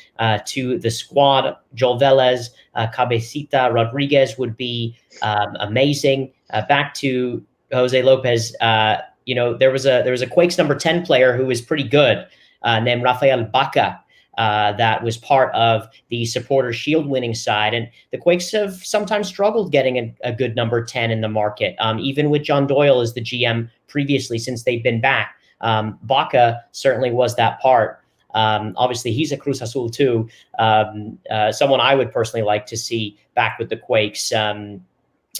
to the squad. Joel Velez, Cabecita Rodriguez would be amazing. Back to Jose Lopez, there was a Quakes number 10 player who was pretty good, named Rafael Baca, that was part of the Supporter Shield winning side. And the Quakes have sometimes struggled getting a good number 10 in the market, even with John Doyle as the GM previously since they've been back. Baca certainly was that part. Obviously, he's a Cruz Azul too. Someone I would personally like to see back with the Quakes.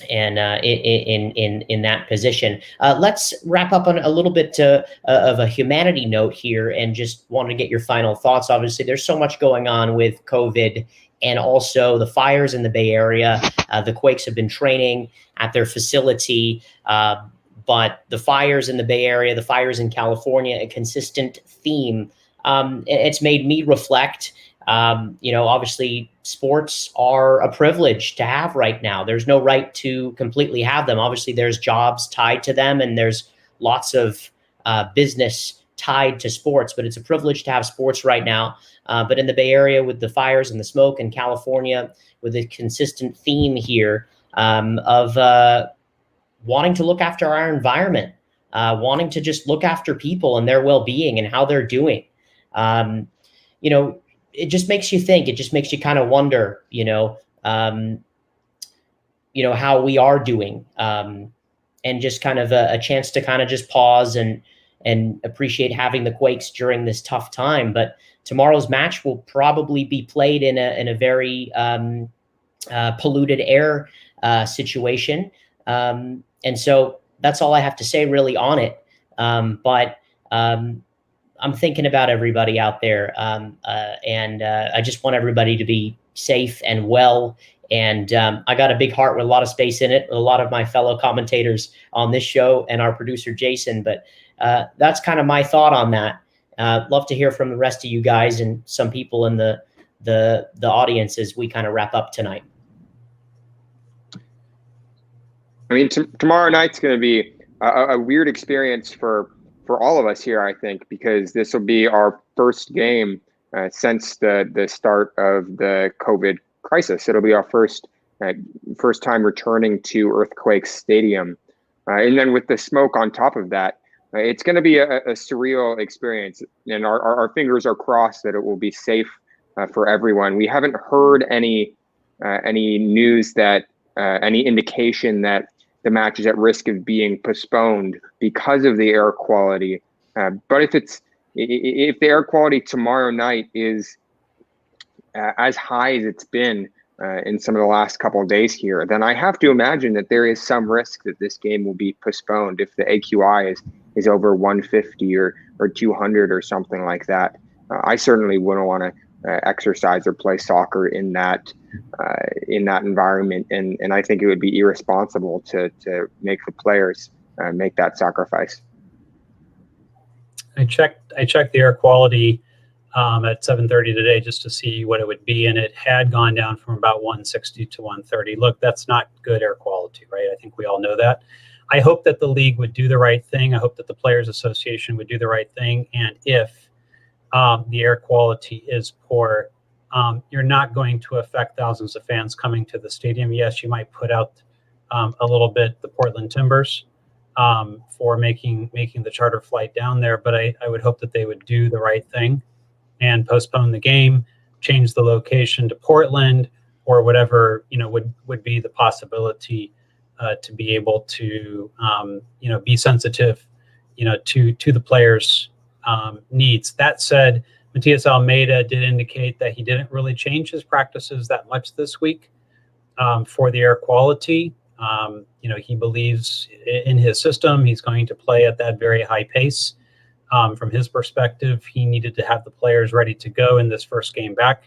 In that position. Let's wrap up on a little bit of a humanity note here, and just want to get your final thoughts. Obviously, there's so much going on with COVID and also the fires in the Bay Area. The Quakes have been training at their facility, but the fires in the Bay Area, the fires in California, a consistent theme. It's made me reflect. Obviously sports are a privilege to have right now. There's no right to completely have them. Obviously there's jobs tied to them, and there's lots of business tied to sports, but it's a privilege to have sports right now. But in the Bay Area with the fires and the smoke, in California with a consistent theme here of wanting to look after our environment, wanting to just look after people and their well-being and how they're doing. It just makes you think. It just makes you kind of wonder, how we are doing, and just kind of a chance to kind of just pause and appreciate having the Quakes during this tough time. But tomorrow's match will probably be played in a very polluted air situation, and so that's all I have to say really on it. But I'm thinking about everybody out there, and I just want everybody to be safe and well. And I got a big heart with a lot of space in it, with a lot of my fellow commentators on this show and our producer, Jason. But that's kind of my thought on that. Love to hear from the rest of you guys and some people in the audience as we kind of wrap up tonight. I mean, tomorrow night's going to be a weird experience for all of us here, I think, because this will be our first game since the start of the COVID crisis. It'll be our first time returning to Earthquakes Stadium. And then with the smoke on top of that, it's going to be a surreal experience. And our fingers are crossed that it will be safe for everyone. We haven't heard any news that any indication that the match is at risk of being postponed because of the air quality. But if the air quality tomorrow night is as high as it's been in some of the last couple of days here, then I have to imagine that there is some risk that this game will be postponed if the AQI is over 150 or 200 or something like that. I certainly wouldn't want to exercise or play soccer in that environment, and I think it would be irresponsible to make the players make that sacrifice. I checked the air quality at 7:30 today just to see what it would be, and it had gone down from about 160 to 130. Look, that's not good air quality, right? I think we all know that. I hope that the league would do the right thing. I hope that the Players Association would do the right thing, and if the air quality is poor, you're not going to affect thousands of fans coming to the stadium. Yes, you might put out a little bit the Portland Timbers for making the charter flight down there, but I would hope that they would do the right thing and postpone the game, change the location to Portland, or whatever would be the possibility to be able to be sensitive to the players' needs. That said, Matthias Almeida did indicate that he didn't really change his practices that much this week for the air quality. He believes in his system. He's going to play at that very high pace. From his perspective, he needed to have the players ready to go in this first game back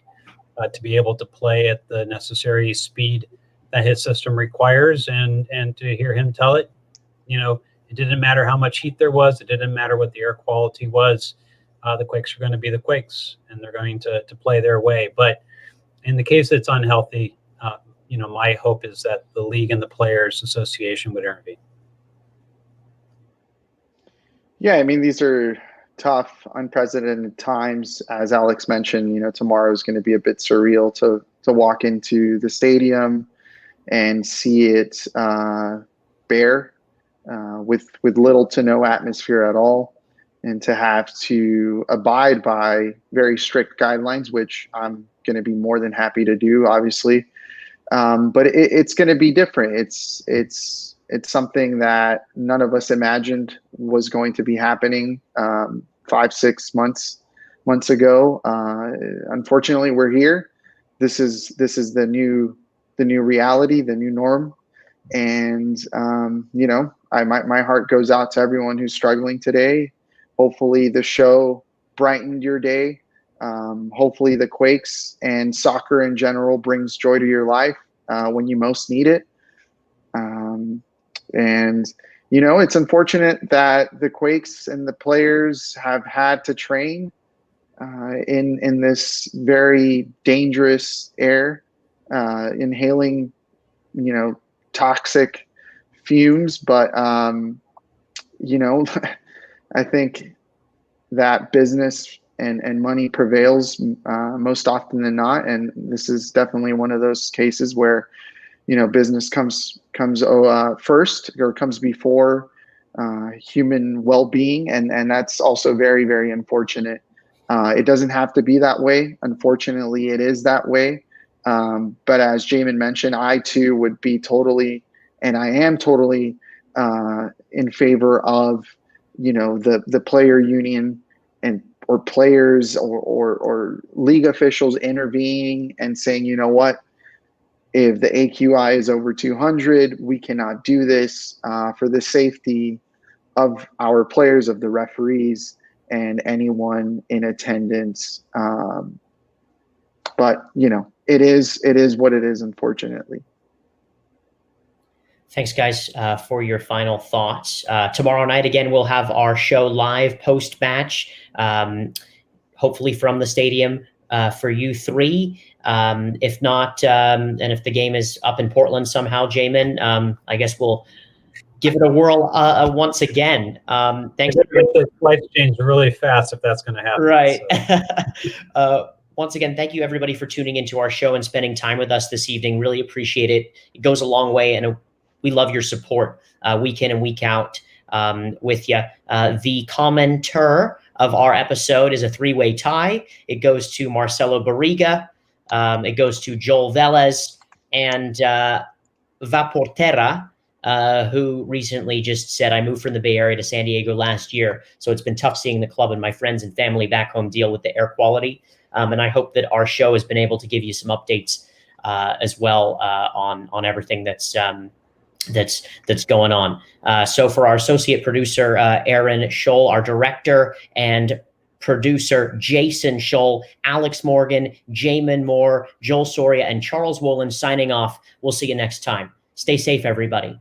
to be able to play at the necessary speed that his system requires. And to hear him tell it, it didn't matter how much heat there was. It didn't matter what the air quality was. The Quakes are going to be the Quakes, and they're going to play their way. But in the case it's unhealthy, my hope is that the league and the Players Association would intervene. Yeah, I mean, these are tough, unprecedented times. As Alex mentioned, tomorrow is going to be a bit surreal to walk into the stadium and see it bare, with little to no atmosphere at all, and to have to abide by very strict guidelines, which I'm going to be more than happy to do, obviously. But it's going to be different. It's something that none of us imagined was going to be happening 5-6 months ago. Unfortunately, we're here. This is the new reality, the new norm. And my heart goes out to everyone who's struggling today. Hopefully the show brightened your day. Hopefully the Quakes and soccer in general brings joy to your life when you most need it. It's unfortunate that the Quakes and the players have had to train in this very dangerous air, inhaling, toxic fumes. But, I think that business and money prevails most often than not. And this is definitely one of those cases where, business comes first, or comes before human well-being. And that's also very, very unfortunate. It doesn't have to be that way. Unfortunately, it is that way. But as Jamon mentioned, I too would be totally, and I am totally in favor of, the player union or players or league officials intervening and saying, you know what, if the AQI is over 200, we cannot do this for the safety of our players, of the referees, and anyone in attendance. But it is what it is, unfortunately. Thanks, guys, for your final thoughts. Tomorrow night, again, we'll have our show live post-match, hopefully from the stadium for you three. If not, and if the game is up in Portland somehow, Jamon, I guess we'll give it a whirl once again. Thanks. The flights change really fast if that's going to happen. Right. So. Once again, thank you, everybody, for tuning into our show and spending time with us this evening. Really appreciate it. It goes a long way, and we love your support week in and week out with you. The commenter of our episode is a three-way tie. It goes to Marcelo Barriga, it goes to Joel Velez, and Vaportera, who recently just said, I moved from the Bay Area to San Diego last year, so it's been tough seeing the club and my friends and family back home deal with the air quality. And I hope that our show has been able to give you some updates as well on everything that's going on. So for our associate producer, Aaron Sholl, our director and producer, Jason Sholl, Alex Morgan, Jamon Moore, Joel Soria, and Charles Wollin signing off. We'll see you next time. Stay safe, everybody.